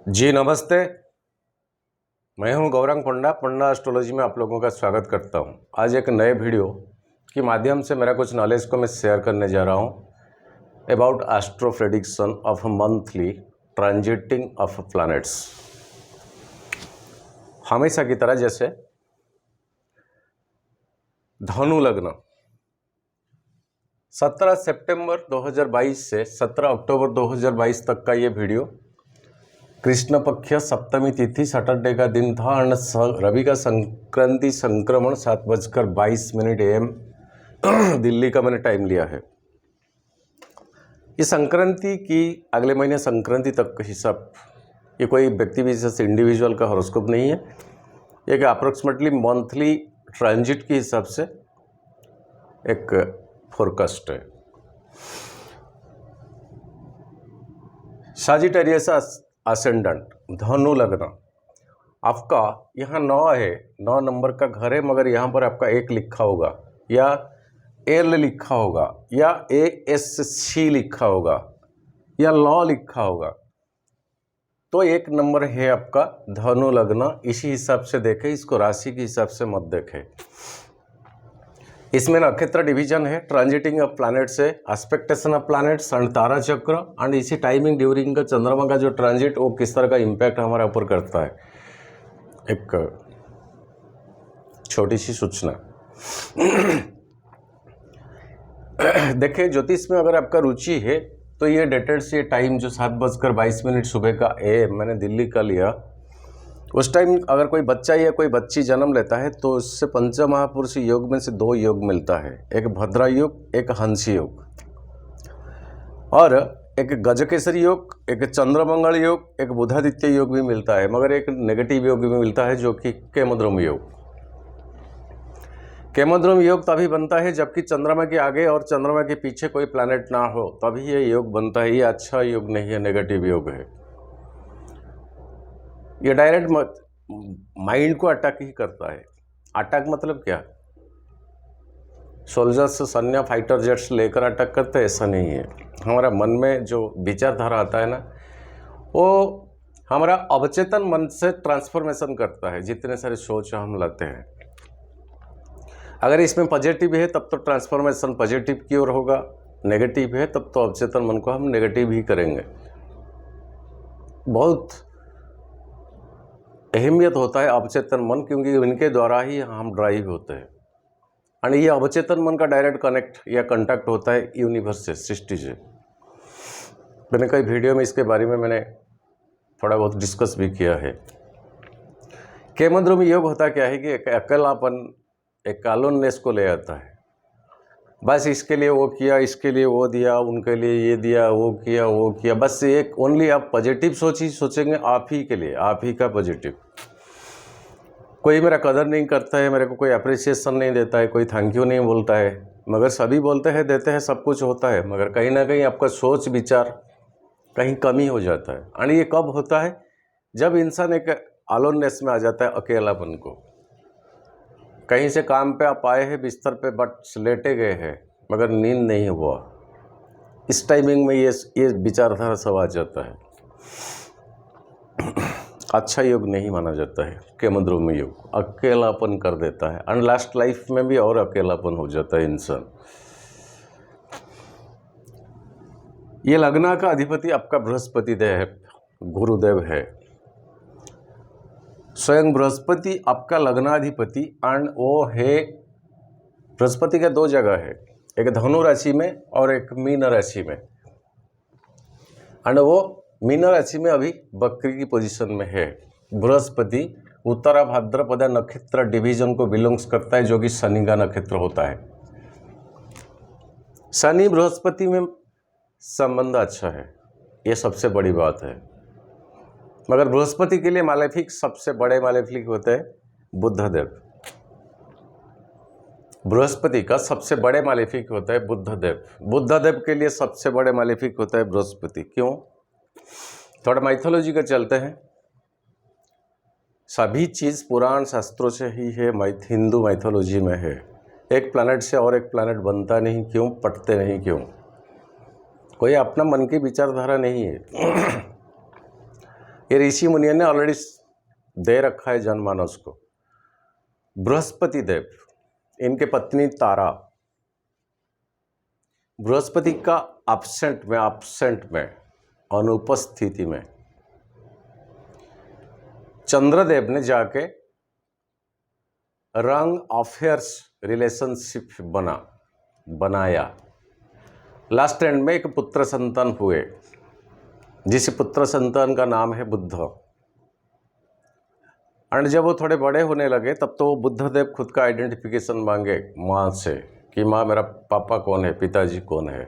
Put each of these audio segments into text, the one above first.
जी नमस्ते। मैं हूं गौरंग पंडा। पंडा एस्ट्रोलॉजी में आप लोगों का स्वागत करता हूं। आज एक नए वीडियो के माध्यम से मेरा कुछ नॉलेज को मैं शेयर करने जा रहा हूं about astro prediction of monthly transiting of planets. हमेशा की तरह जैसे धनु लग्न 17 सितंबर 2022 से 17 अक्टूबर 2022 तक का ये वीडियो कृष्ण पक्ष सप्तमी तिथि सैटरडे का दिन था और रवि का संक्रांति संक्रमण 7:22 AM दिल्ली का मैंने टाइम लिया है। इस संक्रांति की अगले महीने संक्रांति तक का हिसाब, ये कोई व्यक्ति विशेष इंडिविजुअल का हॉरोस्कोप नहीं है, ये कि अप्रोक्सीमेटली मंथली ट्रांजिट के हिसाब से एक फोरकास्ट है। सजिटेरियस असेंडेंट धनु लग्न, आपका यहाँ 9 है, 9 नंबर का घर है, मगर यहाँ पर आपका 1 लिखा होगा या एल लिखा होगा या ASC लिखा होगा या लॉ लिखा होगा, तो 1 नंबर है आपका धनु लग्न। इसी हिसाब से देखें, इसको राशि के हिसाब से मत देखें। इसमें नक्षत्र डिवीजन है, ट्रांजिटिंग ऑफ प्लैनेट्स है, एस्पेक्टेशन ऑफ प्लैनेट्स एंड तारा चक्र, एंड इसी टाइमिंग ड्यूरिंग का चंद्रमा का जो ट्रांजिट वो किस तरह का इम्पैक्ट हमारे ऊपर करता है। एक छोटी सी सूचना देखिए, ज्योतिष में अगर आपका रुचि है तो ये डेटेड से टाइम जो 7:22 सुबह का मैंने दिल्ली का लिया, उस टाइम अगर कोई बच्चा या कोई बच्ची जन्म लेता है तो उससे पंचमहापुरुष योग में से 2 योग मिलता है, एक भद्रा योग, एक हंसी योग, और एक गजकेसरी योग, एक चंद्रमंगल योग, एक बुधादित्य योग भी मिलता है, मगर एक नेगेटिव योग भी मिलता है जो कि केमद्रुम योग। केमद्रुम योग तभी बनता है जबकि चंद्रमा के आगे और चंद्रमा के पीछे कोई प्लैनेट ना हो, तभी ये योग बनता है। ये अच्छा योग नहीं है, नेगेटिव योग है। ये डायरेक्ट माइंड को अटैक ही करता है। अटैक मतलब क्या? सोल्जर्स, सैन्य, फाइटर जेट्स लेकर अटैक करते हैं, ऐसा नहीं है। हमारा मन में जो विचारधारा आता है ना, वो हमारा अवचेतन मन से ट्रांसफॉर्मेशन करता है। जितने सारे सोच हम लाते हैं, अगर इसमें पॉजिटिव है तब तो ट्रांसफॉर्मेशन पॉजिटिव की ओर होगा, नेगेटिव है तब तो अवचेतन मन को हम नेगेटिव ही करेंगे। बहुत अहमियत होता है अवचेतन मन, क्योंकि इनके द्वारा ही हम ड्राइव होते हैं। और ये अवचेतन मन का डायरेक्ट कनेक्ट या कांटेक्ट होता है यूनिवर्स से, सृष्टि से। मैंने कई वीडियो में इसके बारे में मैंने थोड़ा बहुत डिस्कस भी किया है। केमद्रुम योग होता क्या है कि एक अकेलापन, एक कालोननेस को ले आता है। बस इसके लिए वो किया, इसके लिए वो दिया, उनके लिए ये दिया, वो किया, वो किया, बस एक ओनली आप पॉजिटिव सोचेंगे आप ही के लिए, आप ही का पॉजिटिव। कोई मेरा कदर नहीं करता है, मेरे को कोई अप्रिसिएशन नहीं देता है, कोई थैंक यू नहीं बोलता है, मगर सभी बोलते हैं, देते हैं, सब कुछ होता है, मगर कहीं ना कहीं आपका सोच विचार कहीं कमी हो जाता है। और ये कब होता है? जब इंसान एक अलोननेस में आ जाता है, अकेलापन को। कहीं से काम पे आप आए हैं बिस्तर पे, बट लेटे गए हैं, मगर नींद नहीं हुआ। इस टाइमिंग में ये विचारधारा सब आ जाता है। अच्छा योग नहीं माना जाता है केमद्रुम योग, अकेलापन कर देता है, और लास्ट लाइफ में भी और अकेलापन हो जाता है इंसान। ये लग्न का अधिपति आपका बृहस्पति देव है, गुरुदेव है। स्वयं बृहस्पति आपका लग्नाधिपति, एंड वो है, बृहस्पति का 2 जगह है, एक धनु राशि में और एक मीन राशि में। एंड वो मीन राशि में अभी बकरी की पोजीशन में है। बृहस्पति उत्तरा भाद्रपदा नक्षत्र डिवीजन को बिलोंग्स करता है, जो कि शनि का नक्षत्र होता है। शनि बृहस्पति में संबंध अच्छा है, ये सबसे बड़ी बात है। मगर बृहस्पति के लिए मालेफिक, सबसे बड़े मालेफिक होते हैं बुधदेव। बृहस्पति का सबसे बड़े मालेफिक होता है बुधदेव। बुधदेव के लिए सबसे बड़े मालेफिक होता है बृहस्पति। क्यों? थोड़ा माइथोलॉजी का चलते हैं। सभी चीज़ पुराण शास्त्रों से ही है, हिंदू माइथोलॉजी में है। एक प्लैनेट से और एक प्लैनेट बनता नहीं, क्यों? पटते नहीं, क्यों? कोई अपना मन की विचारधारा नहीं है। ये ऋषि मुनियों ने ऑलरेडी दे रखा है जनमानस को। बृहस्पति देव, इनके पत्नी तारा, बृहस्पति का एब्सेंट में अनुपस्थिति में चंद्रदेव ने जाके रंग अफेयर्स रिलेशनशिप बनाया। लास्ट एंड में एक पुत्र संतान हुए, जिस पुत्र संतान का नाम है बुद्ध। एंड जब वो थोड़े बड़े होने लगे तब तो बुद्धदेव खुद का आइडेंटिफिकेशन मांगे माँ से कि माँ मेरा पापा कौन है, पिताजी कौन है।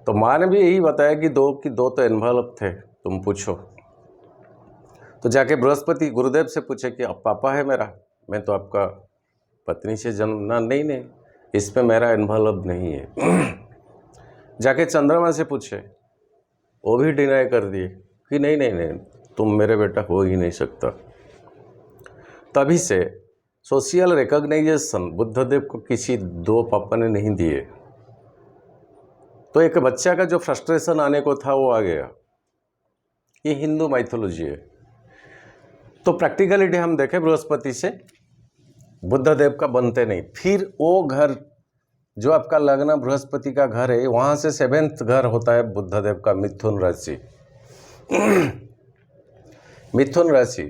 तो माँ ने भी यही बताया कि दो तो एनवलप थे, तुम पूछो। तो जाके बृहस्पति गुरुदेव से पूछे कि अब पापा है मेरा, मैं तो आपका पत्नी से जन्म नहीं, इसमें मेरा एनवलप नहीं है। जाके चंद्रमा से पूछे, वो भी डिनाई कर दिए कि नहीं, तुम मेरे बेटा हो ही नहीं सकता। तभी से सोशल रिकॉग्नाइजेशन बुद्धदेव को किसी दो पापा ने नहीं दिए। तो एक बच्चा का जो फ्रस्ट्रेशन आने को था वो आ गया। ये हिंदू माइथोलॉजी है। तो प्रैक्टिकलिटी हम देखें, बृहस्पति से बुद्धदेव का बनते नहीं। फिर वो घर जो आपका लग्न बृहस्पति का घर है, वहाँ से 7th घर होता है बुद्धदेव का, मिथुन राशि। मिथुन राशि,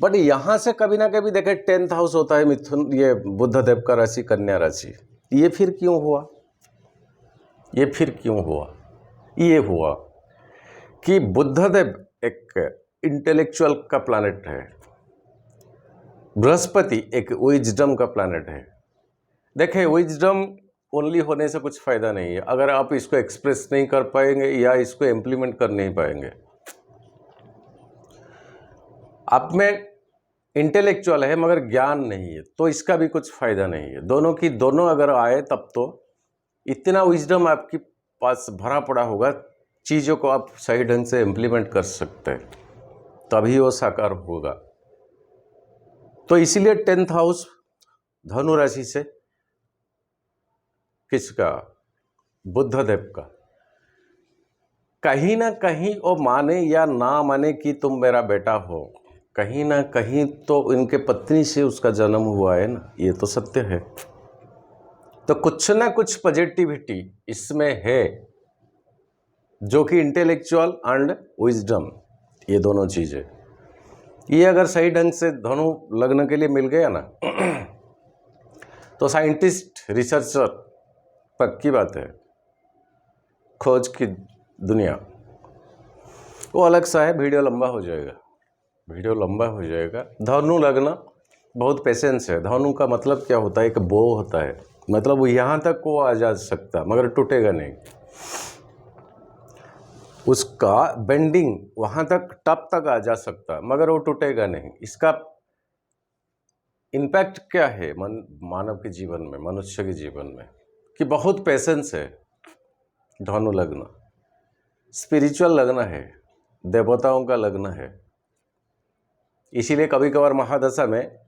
बट यहाँ से कभी ना कभी देखें 10th हाउस होता है मिथुन, ये बुद्धदेव का राशि कन्या राशि। ये फिर क्यों हुआ? ये हुआ कि बुद्धदेव एक इंटेलेक्चुअल का प्लैनेट है, बृहस्पति एक विजडम का प्लैनेट है। देखें, विजडम ओनली होने से कुछ फ़ायदा नहीं है अगर आप इसको एक्सप्रेस नहीं कर पाएंगे या इसको इम्प्लीमेंट कर नहीं पाएंगे। आप में इंटेलेक्चुअल है मगर ज्ञान नहीं है, तो इसका भी कुछ फ़ायदा नहीं है। दोनों अगर आए तब तो इतना विजडम आपके पास भरा पड़ा होगा, चीज़ों को आप सही ढंग से इम्प्लीमेंट कर सकते हैं, तभी वो साकार होगा। तो इसीलिए 10th हाउस धनु राशि से किसका? बुद्धदेव का। कहीं ना कहीं वो माने या ना माने कि तुम मेरा बेटा हो, कहीं ना कहीं तो इनके पत्नी से उसका जन्म हुआ है ना, ये तो सत्य है। तो कुछ ना कुछ पॉजिटिविटी इसमें है, जो कि इंटेलेक्चुअल एंड विजडम, ये दोनों चीज़ें, ये अगर सही ढंग से धनु लग्न के लिए मिल गया ना, तो साइंटिस्ट, रिसर्चर, पक्की बात है, खोज की दुनिया, वो अलग सा है। वीडियो लंबा हो जाएगा। धनु लग्न बहुत पेशेंस है। धनु का मतलब क्या होता है? एक बो होता है, मतलब वो यहाँ तक वो आ जा सकता मगर टूटेगा नहीं। उसका बेंडिंग वहाँ तक टप तक आ जा सकता मगर वो टूटेगा नहीं। इसका इम्पैक्ट क्या है मानव के जीवन में, मनुष्य के जीवन में, कि बहुत पेशेंस है। धनु लग्न स्पिरिचुअल लग्न है, देवताओं का लग्न है। इसीलिए कभी कभार महादशा में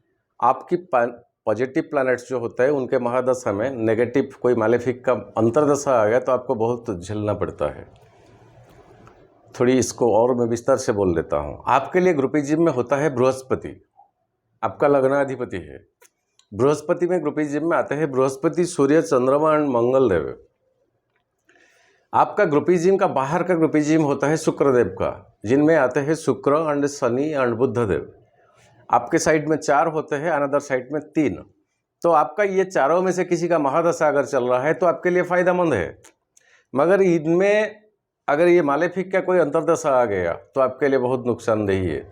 आपकी पॉजिटिव प्लैनेट्स जो होते हैं उनके महादशा में नेगेटिव कोई मैलेफिक का अंतर्दशा आ गया तो आपको बहुत झेलना पड़ता है। थोड़ी इसको और मैं विस्तार से बोल देता हूँ। आपके लिए ग्रुपिज्म में होता है बृहस्पति, आपका लग्नाधिपति है। बृहस्पति में ग्रुपिज्म में आते हैं बृहस्पति, सूर्य, चंद्रमा एंड मंगल देव। आपका ग्रुपिज्म का बाहर का ग्रुपिज्म होता है शुक्रदेव का, जिनमें आते हैं शुक्र एंड शनि एंड बुध देव। आपके साइड में 4 होते हैं, अनदर साइड में 3। तो आपका ये चारों में से किसी का महादशा अगर चल रहा है तो आपके लिए फ़ायदेमंद है, मगर इनमें अगर ये मालेफिक का कोई अंतर्दशा आ गया तो आपके लिए बहुत नुकसानदेही है,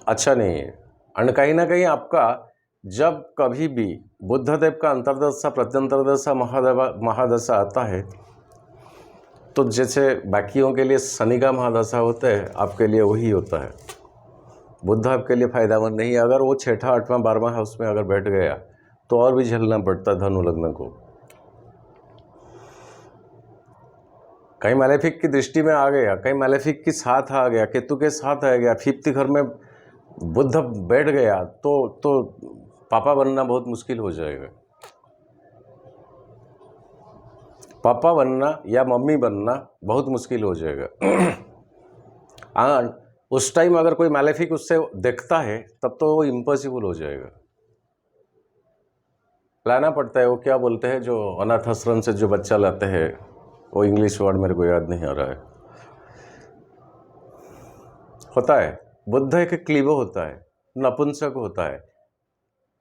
अच्छा नहीं है। एंड कहीं ना कहीं आपका जब कभी भी बुद्धदेव का अंतर्दशा, प्रत्यंतरदशा, महादशा आता है तो जैसे बाकियों के लिए शनि का महादशा होता है, आपके लिए वही होता है। बुध आपके लिए फायदेमंद नहीं है। अगर वो 6ठा, 8वां, 12वां हाउस में अगर बैठ गया तो और भी झेलना पड़ता धनु लग्न को। कहीं मैलेफिक की दृष्टि में आ गया, कहीं मैलेफिक के साथ आ गया, केतु के साथ आ गया, 5th घर में बुध बैठ गया तो पापा बनना बहुत मुश्किल हो जाएगा। पापा बनना या मम्मी बनना बहुत मुश्किल हो जाएगा। उस टाइम अगर कोई मैलेफिक उससे देखता है तब तो वो इम्पॉसिबल हो जाएगा। लाना पड़ता है, वो क्या बोलते हैं जो अनाथ आश्रम से जो बच्चा लाते हैं, वो इंग्लिश वर्ड मेरे को याद नहीं आ रहा है। होता है बुद्ध एक क्लीबो होता है, नपुंसक होता है,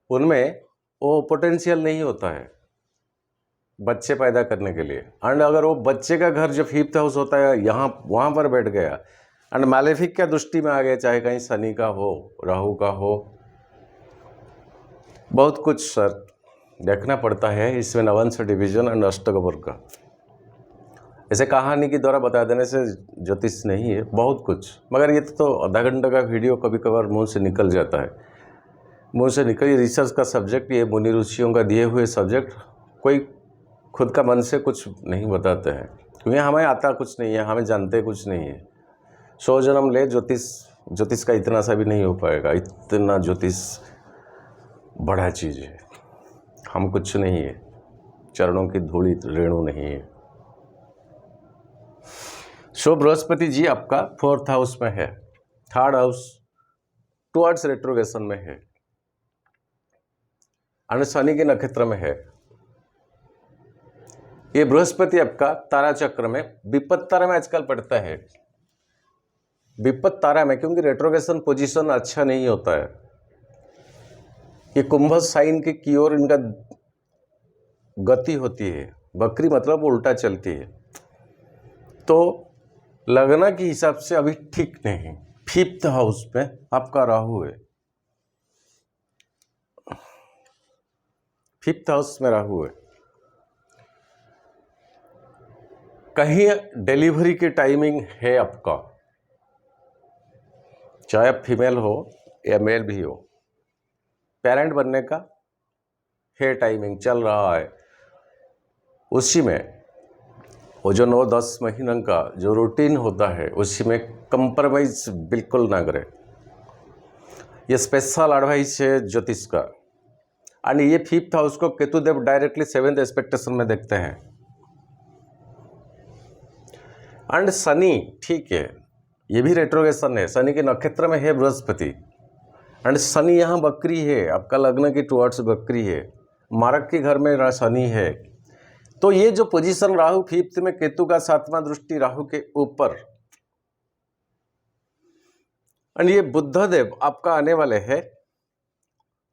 उनमें वो पोटेंशियल नहीं होता है बच्चे पैदा करने के लिए। एंड अगर वो बच्चे का घर जो 5th हाउस होता है यहाँ वहाँ पर बैठ गया एंड मैलेफिक क्या दृष्टि में आ गया, चाहे कहीं शनि का हो, राहु का हो, बहुत कुछ सर देखना पड़ता है इसमें नवंश डिवीजन एंड अष्टक का। ऐसे कहानी के द्वारा बता देने से ज्योतिष नहीं है, बहुत कुछ। मगर ये तो आधा घंटे का वीडियो कभी कभार मुंह से निकल जाता है, मुंह से निकल। रिसर्च का सब्जेक्ट ये मुनि ऋषियों का दिए हुए सब्जेक्ट, कोई खुद का मन से कुछ नहीं बताते हैं, क्योंकि हमें आता कुछ नहीं है, हमें जानते कुछ नहीं है। 100 जन्म ले ज्योतिष का इतना सा भी नहीं हो पाएगा। इतना ज्योतिष बड़ा चीज़ है, हम कुछ नहीं है, चरणों की धूली रेणु नहीं है। सो बृहस्पति जी आपका 4th हाउस में है, 3rd हाउस टुवर्ड्स रेट्रोगेशन में है, और शनि के नक्षत्र में है। ये बृहस्पति आपका तारा चक्र में विपत्त तारा में आजकल पड़ता है, विपत्त तारा में, क्योंकि रेट्रोगेशन पोजीशन अच्छा नहीं होता है। ये कुंभ साइन की ओर इनका गति होती है, बकरी मतलब उल्टा चलती है, तो लगना के हिसाब से अभी ठीक नहीं। 5th हाउस में आपका राहु है, 5th हाउस में राहु है। कहीं डिलीवरी की टाइमिंग है आपका, चाहे आप फीमेल हो या मेल भी हो, पेरेंट बनने का है, टाइमिंग चल रहा है। उसी में वो जो 9-10 महीनों का जो रूटीन होता है उसी में कंप्रोमाइज बिल्कुल ना करें। ये स्पेशल एडवाइस है ज्योतिष का। एंड ये 5th हाउस को केतुदेव डायरेक्टली 7th एक्सपेक्टेशन में देखते हैं। एंड शनि ठीक है, ये भी रेट्रोगेशन है, शनि के नक्षत्र में है बृहस्पति, एंड शनि यहाँ बकरी है, आपका लग्न की टुवर्ड्स बकरी है, मारक के घर में शनि है। तो ये जो पोजीशन राहु 5th में, केतु का 7वां दृष्टि राहु के ऊपर, एंड ये बुद्धदेव आपका आने वाले हैं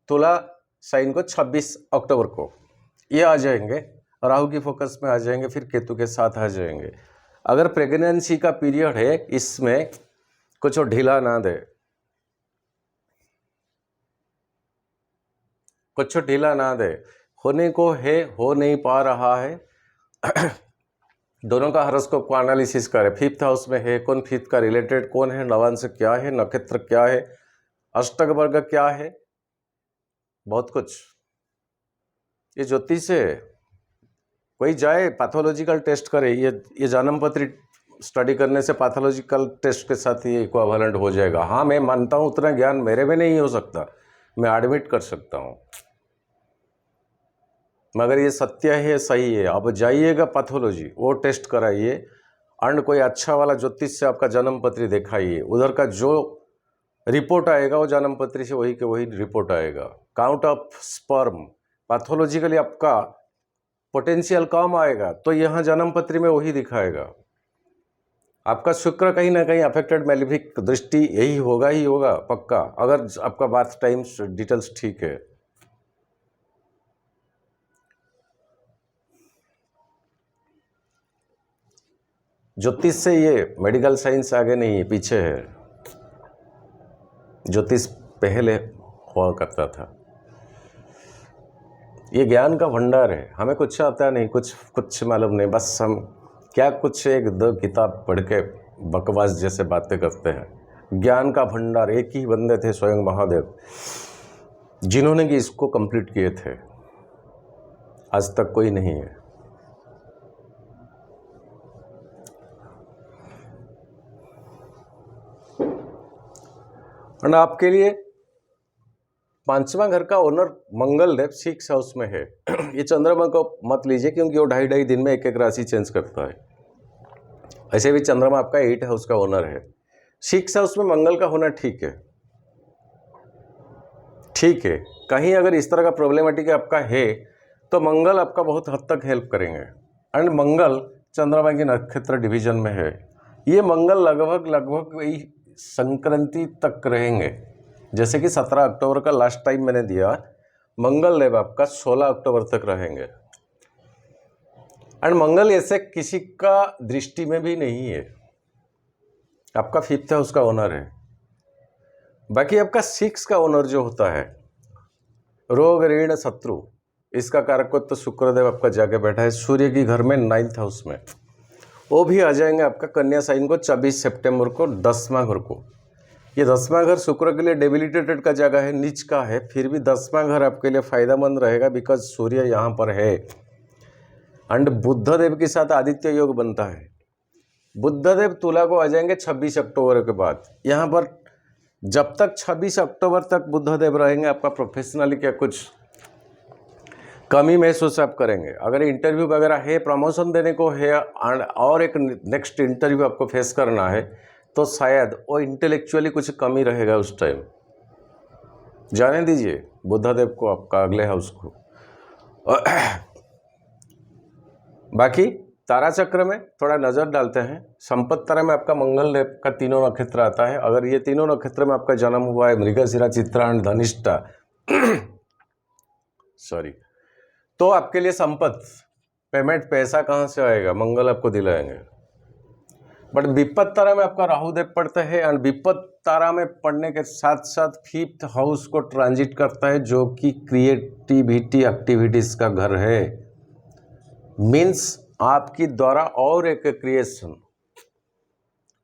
तुला साइन को 26 अक्टूबर को, ये आ जाएंगे, राहु की फोकस में आ जाएंगे, फिर केतु के साथ आ जाएंगे। अगर प्रेगनेंसी का पीरियड है इसमें कुछ ढीला ना दे, कुछ ढीला ना दे, होने को है, हो नहीं पा रहा है। दोनों का हॉरोस्कोप को एनालिसिस करें, 5th हाउस में है कौन, 5th का रिलेटेड कौन है, नवांश क्या है, नक्षत्र क्या है, अष्टक वर्ग क्या है, बहुत कुछ। ये ज्योतिष है, कोई जाए पैथोलॉजिकल टेस्ट करे, ये जन्म पत्री स्टडी करने से पैथोलॉजिकल टेस्ट के साथ ये इक्विवेलेंट हो जाएगा। हाँ मैं मानता हूँ उतना ज्ञान मेरे में नहीं हो सकता, मैं एडमिट कर सकता हूँ, मगर ये सत्य है, सही है। अब जाइएगा पैथोलॉजी, वो टेस्ट कराइए, एंड कोई अच्छा वाला ज्योतिष से आपका जन्म पत्री दिखाइए, उधर का जो रिपोर्ट आएगा वो जन्म पत्री से वही के वही रिपोर्ट आएगा। काउंट ऑफ स्पर्म पैथोलॉजिकली आपका पोटेंशियल कम आएगा, तो यहाँ जन्म पत्री में वही दिखाएगा। आपका शुक्र कहीं ना कहीं अफेक्टेड, मैलेफिक दृष्टि यही होगा ही होगा पक्का, अगर आपका बार्थ टाइम डिटेल्स ठीक है। ज्योतिष से ये मेडिकल साइंस आगे नहीं है, पीछे है। ज्योतिष पहले हुआ करता था, ये ज्ञान का भंडार है, हमें कुछ आता नहीं, कुछ मालूम नहीं, बस हम क्या कुछ 1-2 किताब पढ़ के बकवास जैसे बातें करते हैं। ज्ञान का भंडार एक ही बंदे थे, स्वयं महादेव, जिन्होंने कि इसको कंप्लीट किए थे, आज तक कोई नहीं है। और आपके लिए 5वां घर का ओनर मंगल देव 6 हाउस में है। ये चंद्रमा को मत लीजिए क्योंकि वो 2.5 दिन में एक राशि चेंज करता है। ऐसे भी चंद्रमा आपका 8 हाउस का ओनर है। 6 हाउस में मंगल का होना ठीक है, ठीक है। कहीं अगर इस तरह का प्रॉब्लमेटिक आपका है तो मंगल आपका बहुत हद तक हेल्प करेंगे। एंड मंगल चंद्रमा के नक्षत्र डिवीजन में है। ये मंगल लगभग वही संक्रांति तक रहेंगे। जैसे कि 17 अक्टूबर का लास्ट टाइम मैंने दिया, मंगल देव आपका 16 अक्टूबर तक रहेंगे। एंड मंगल ऐसे किसी का दृष्टि में भी नहीं है, आपका 5th हाउस का ओनर है। बाकी आपका 6 का ओनर जो होता है, रोग ऋण शत्रु, इसका कारकत्व शुक्रदेव आपका जाके बैठा है सूर्य की घर में 9th हाउस में। वो भी आ जाएंगे आपका कन्या साइन को 24 सितंबर को 10वां घर को। ये 10वां घर शुक्र के लिए डेबिलिटेटेड का जगह है, नीच का है, फिर भी 10वां घर आपके लिए फायदेमंद रहेगा बिकॉज सूर्य यहाँ पर है। एंड बुद्धदेव के साथ आदित्य योग बनता है। बुद्धदेव तुला को आ जाएंगे 26 अक्टूबर के बाद। यहाँ पर जब तक 26 अक्टूबर तक बुद्धदेव रहेंगे, आपका प्रोफेशनली क्या कुछ कमी महसूस आप करेंगे। अगर इंटरव्यू वगैरह है, प्रमोशन देने को है और एक नेक्स्ट इंटरव्यू आपको फेस करना है, तो शायद वो इंटेलेक्चुअली कुछ कमी रहेगा उस टाइम। जाने दीजिए बुद्धदेव को, आपका अगले हाउस को। बाकी तारा चक्र में थोड़ा नज़र डालते हैं। संपत्ति तारा में आपका मंगल देव का 3 नक्षत्र आता है। अगर ये 3 नक्षत्र में आपका जन्म हुआ है, मृगशिरा, चित्रा एंड धनिष्ठा सॉरी, तो आपके लिए संपत्ति, पेमेंट, पैसा कहाँ से आएगा, मंगल आपको दिलाएंगे। बट विपत्त तारा में आपका राहुदेव पड़ता है। एंड विपत्त तारा में पढ़ने के साथ साथ 5th हाउस को ट्रांजिट करता है, जो कि क्रिएटिविटी एक्टिविटीज़ का घर है। मीन्स आपकी द्वारा और एक क्रिएशन,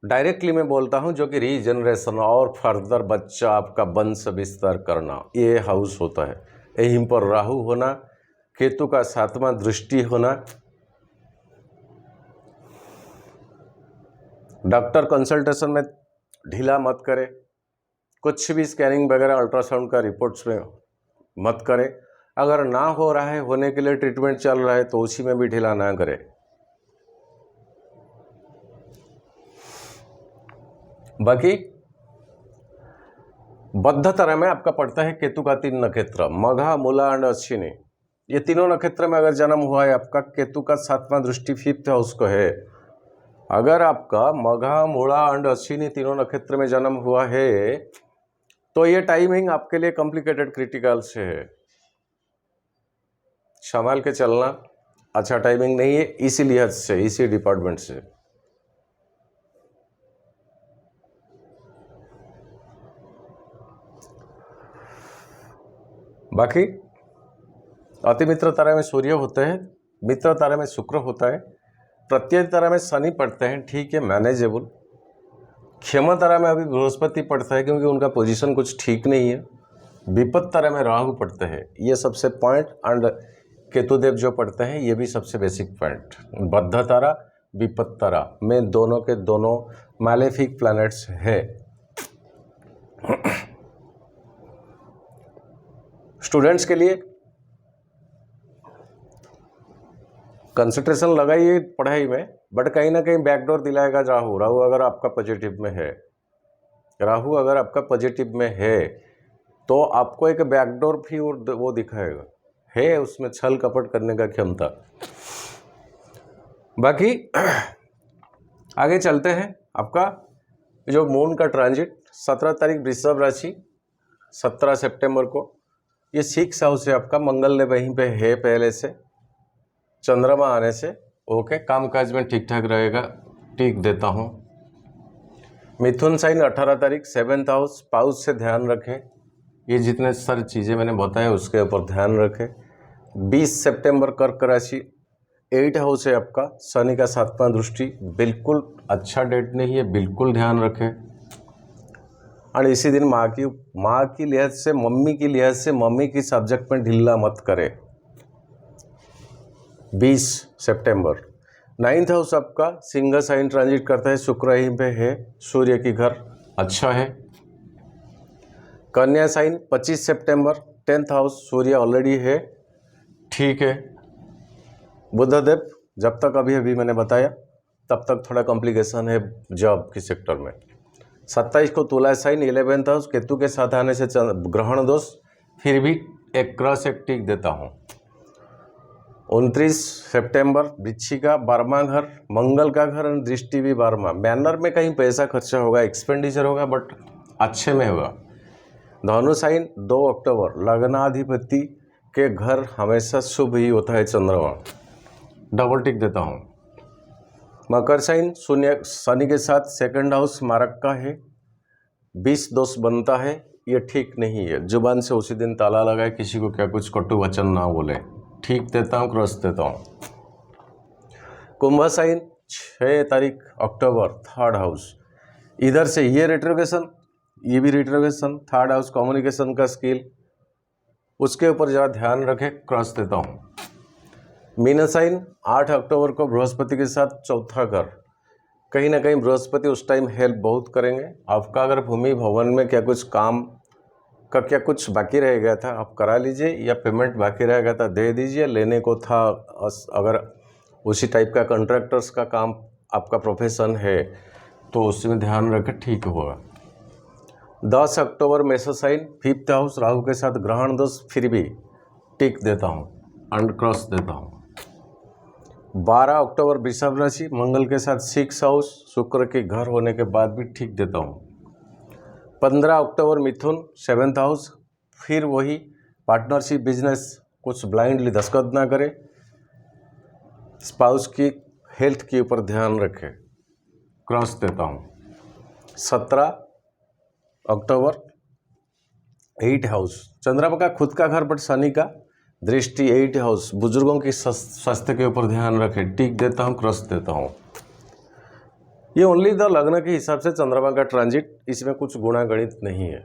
डायरेक्टली मैं बोलता हूँ, जो कि रीजनरेशन और फर्दर बच्चा आपका वंश विस्तार करना, ये हाउस होता है। यहीं पर राहु होना, केतु का 7वां दृष्टि होना। डॉक्टर कंसल्टेशन में ढीला मत करें, कुछ भी स्कैनिंग वगैरह अल्ट्रासाउंड का रिपोर्ट्स में मत करें। अगर ना हो रहा है, होने के लिए ट्रीटमेंट चल रहा है, तो उसी में भी ढीला ना करें। बाकी बद्ध तारा में आपका पड़ता है केतु का 3 नक्षत्र, मघा, मूला एंड अश्विनी। ये तीनों नक्षत्र में अगर जन्म हुआ है आपका, केतु का 7वां दृष्टि 5th हाउस को है। अगर आपका मघा, मूला एंड अश्विनी तीनों नक्षत्र में जन्म हुआ है, तो ये टाइमिंग आपके लिए कॉम्प्लिकेटेड क्रिटिकल से है। संभाल के चलना, अच्छा टाइमिंग नहीं है, इसी लिहाज से, इसी डिपार्टमेंट से। बाकी अति मित्र तारा में सूर्य होते हैं, मित्र तारा में शुक्र होता है, प्रत्यय तारा में शनि पड़ते हैं, ठीक है, मैनेजेबल। क्षमा तारा में अभी बृहस्पति पड़ता है क्योंकि उनका पोजीशन कुछ ठीक नहीं है। विपत्त तारा में राहु पड़ते हैं, ये सबसे पॉइंट। एंड केतुदेव जो पड़ते हैं, ये भी सबसे बेसिक पॉइंट। बद्ध तारा, विपत्त तारा में दोनों के दोनों मैलेफिक प्लैनेट्स है। स्टूडेंट्स के लिए कंसंट्रेशन लगाइए पढ़ाई में, बट कहीं ना कहीं बैकडोर दिलाएगा राहु। राहु अगर आपका पॉजिटिव में है, राहु अगर आपका पॉजिटिव में है, तो आपको एक बैकडोर भी वो दिखाएगा, है उसमें छल कपट करने का क्षमता। बाकी आगे चलते हैं। आपका जो मून का ट्रांजिट 17 तारीख वृषभ राशि, 17 सितंबर को, ये 6 हाउस है आपका। मंगल ने वहीं पे है पहले से, चंद्रमा आने से ओके, कामकाज में ठीक ठाक रहेगा, टिक देता हूँ। मिथुन साइन 18 तारीख 7th हाउस, पाउस से ध्यान रखें। ये जितने सारी चीज़ें मैंने बताया उसके ऊपर ध्यान रखें। 20 सितंबर कर्क राशि, 8 हाउस है आपका, शनि का 7वां दृष्टि, बिल्कुल अच्छा डेट नहीं है, बिल्कुल ध्यान रखें। और इसी दिन माँ की लिहाज से, मम्मी की लिहाज से, मम्मी की सब्जेक्ट में ढीला मत करें। 20 सितंबर 9th हाउस आपका सिंह साइन ट्रांजिट करता है, शुक्र यहीं पे है, सूर्य की घर अच्छा है। कन्या साइन 25 सितंबर 10th हाउस, सूर्य ऑलरेडी है, ठीक है। बुधदेव जब तक अभी मैंने बताया तब तक थोड़ा कॉम्प्लिकेशन है जॉब के सेक्टर में। 27 को तुला साइन 11th हाउस, केतु के साथ आने से ग्रहण दोष, फिर भी एक क्रॉस एक टिक देता हूँ। 29 सितंबर वृश्चिका 12वां घर, मंगल का घर और दृष्टि भी 12वां। मैनर में कहीं पैसा खर्चा होगा, एक्सपेंडिचर होगा, बट अच्छे में होगा। धनु साइन 2 अक्टूबर, लग्नाधिपति के घर हमेशा शुभ ही होता है चंद्रमा, डबल टिक देता हूँ। मकर साइन शून्य शनि के साथ 2nd हाउस मारक का है, 20 दोष बनता है, ये ठीक नहीं है। जुबान से उसी दिन ताला लगाए, किसी को क्या कुछ कटु वचन ना बोले, ठीक देता हूँ, क्रॉस देता हूँ। कुंभ साइन 6 तारीख अक्टूबर 3rd हाउस, इधर से ये रिट्रोगेशन, ये भी रिट्रोगेशन, 3rd हाउस कम्युनिकेशन का स्किल, उसके ऊपर ज़रा ध्यान रखें, क्रॉस देता हूँ। मीन साइन 8 अक्टूबर को बृहस्पति के साथ 4था घर, कहीं ना कहीं बृहस्पति उस टाइम हेल्प बहुत करेंगे आपका। अगर भूमि भवन में क्या कुछ काम का क्या कुछ बाकी रह गया था आप करा लीजिए, या पेमेंट बाकी रह गया था दे दीजिए, लेने को था अगर उसी टाइप का कॉन्ट्रैक्टर्स का काम आपका प्रोफेशन है तो उसमें ध्यान रखें, ठीक होगा। 10 अक्टूबर मेष साइन 5th हाउस, राहु के साथ ग्रहण दोष, फिर भी टिक देता हूँ, अनक्रॉस देता हूँ। 12 अक्टूबर वृषभ राशि, मंगल के साथ 6 हाउस, शुक्र के घर होने के बाद भी ठीक देता हूँ। 15 अक्टूबर मिथुन 7th हाउस, फिर वही पार्टनरशिप बिजनेस, कुछ ब्लाइंडली दस्तखत ना करें, स्पाउस की हेल्थ के ऊपर ध्यान रखें, क्रॉस देता हूँ। 17 अक्टूबर 8 हाउस, चंद्रमा का खुद का घर बट शनि का दृष्टि 8 हाउस, बुजुर्गों की स्वास्थ्य के ऊपर ध्यान रखें, टिक देता हूँ, क्रॉस देता हूँ। ये ओनली द लग्न के हिसाब से चंद्रमा का ट्रांजिट, इसमें कुछ गुणा गणित नहीं है।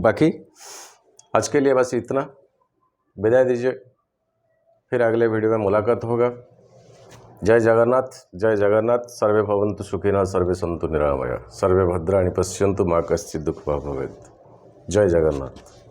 बाकी आज के लिए बस इतना, विदाई दीजिए, फिर अगले वीडियो में मुलाकात होगा। जय जगन्नाथ, जय जगन्नाथ। सर्वे भवन्तु सुखिनः, सर्वे सन्तु निरामया, सर्वे भद्राणि पश्यन्तु मा कश्चित् दुःखभाग् भवेत्। जय जगन्नाथ।